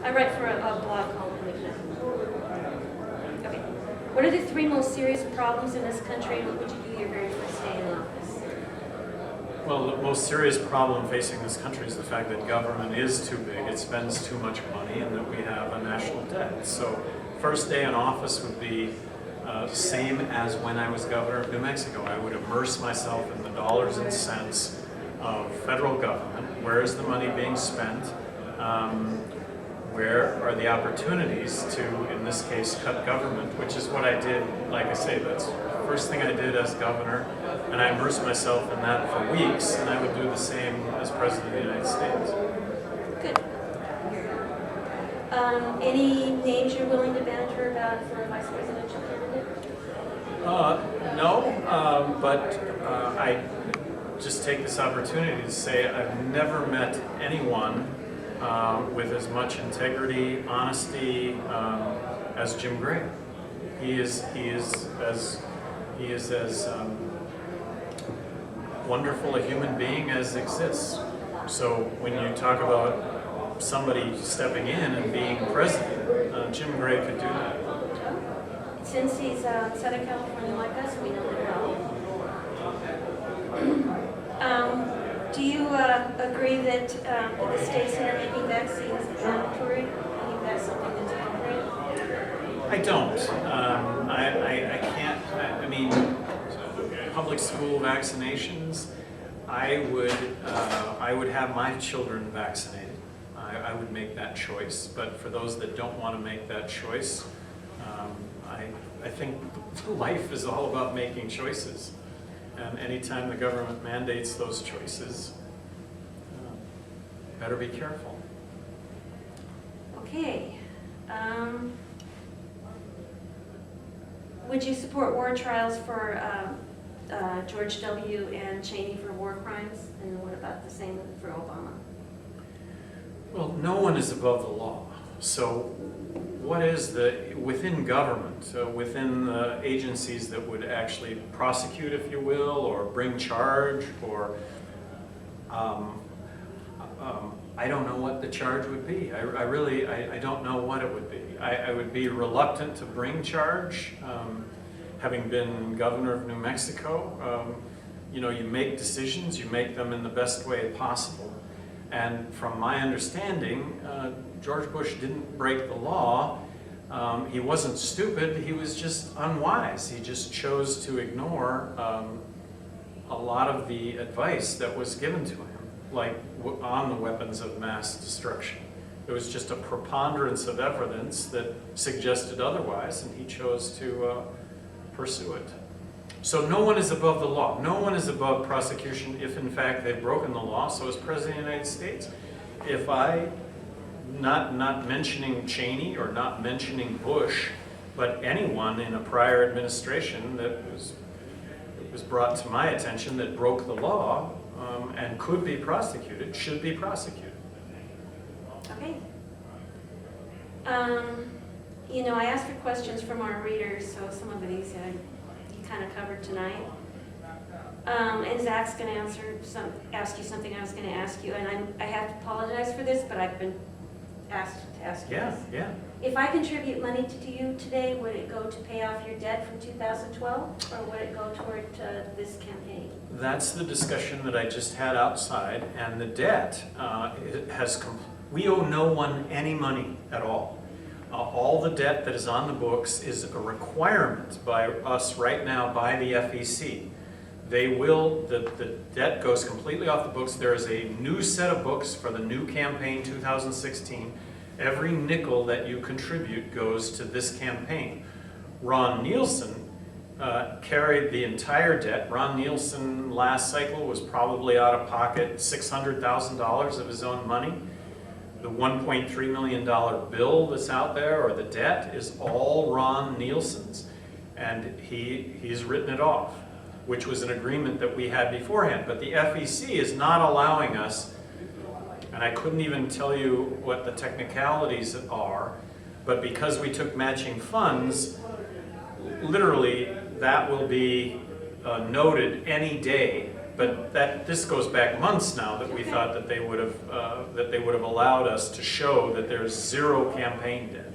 I write for a blog called Weakness. Okay. What are the 3 most serious problems in this country, and what would you do your very first day in office? Well, the most serious problem facing this country is the fact that government is too big, it spends too much money, and that we have a national debt. So, first day in office would be same as when I was governor of New Mexico. I would immerse myself in the dollars and cents of federal government. Where is the money being spent? Where are the opportunities to, in this case, cut government, which is what I did. Like I say, that's the first thing I did as governor, and I immersed myself in that for weeks, and I would do the same as President of the United States. Good. Any names you're willing to banter about for a vice presidential candidate? No, but I just take this opportunity to say I've never met anyone with as much integrity, honesty as Jim Gray. He is as wonderful a human being as exists. So when you talk about somebody stepping in and being president, Jim Gray could do that. Since he's Southern California like us, we know him well. Do you agree that the states that are making vaccines mandatory? I think that's something that's appropriate. I don't. I can't. I mean, public school vaccinations. I would have my children vaccinated. I would make that choice. But for those that don't want to make that choice, I think life is all about making choices. And anytime the government mandates those choices, better be careful. Okay. Would you support war trials for George W. and Cheney for war crimes? And what about the same for Obama? Well, no one is above the law. So what is within government, within the agencies that would actually prosecute, if you will, or bring charge, or I don't know what the charge would be. I don't know what it would be. I would be reluctant to bring charge. Having been governor of New Mexico, you make decisions, you make them in the best way possible. And from my understanding, George Bush didn't break the law. He wasn't stupid, he was just unwise. He just chose to ignore a lot of the advice that was given to him, like on the weapons of mass destruction. There was just a preponderance of evidence that suggested otherwise, and he chose to pursue it. So no one is above the law. No one is above prosecution if in fact they've broken the law. So as President of the United States, if I, not mentioning Cheney or not mentioning Bush, but anyone in a prior administration that was brought to my attention that broke the law and could be prosecuted, should be prosecuted. Okay. I asked for questions from our readers, so some of these you kind of covered tonight. And Zach's going to ask you something I was going to ask you, and I have to apologize for this, but I've been asked to ask you this. Yeah. If I contribute money to you today, would it go to pay off your debt from 2012, or would it go toward this campaign? That's the discussion that I just had outside, and the debt we owe no one any money at all. All the debt that is on the books is a requirement by us right now by the FEC. The debt goes completely off the books. There is a new set of books for the new campaign 2016. Every nickel that you contribute goes to this campaign. Ron Nielsen carried the entire debt. Ron Nielsen last cycle was probably out of pocket $600,000 of his own money. The $1.3 million bill that's out there, or the debt, is all Ron Nielsen's, and he's written it off, which was an agreement that we had beforehand. But the FEC is not allowing us, and I couldn't even tell you what the technicalities are, but because we took matching funds, literally that will be noted any day But this goes back months now that we Okay. thought that they would have allowed us to show that there's zero campaign debt.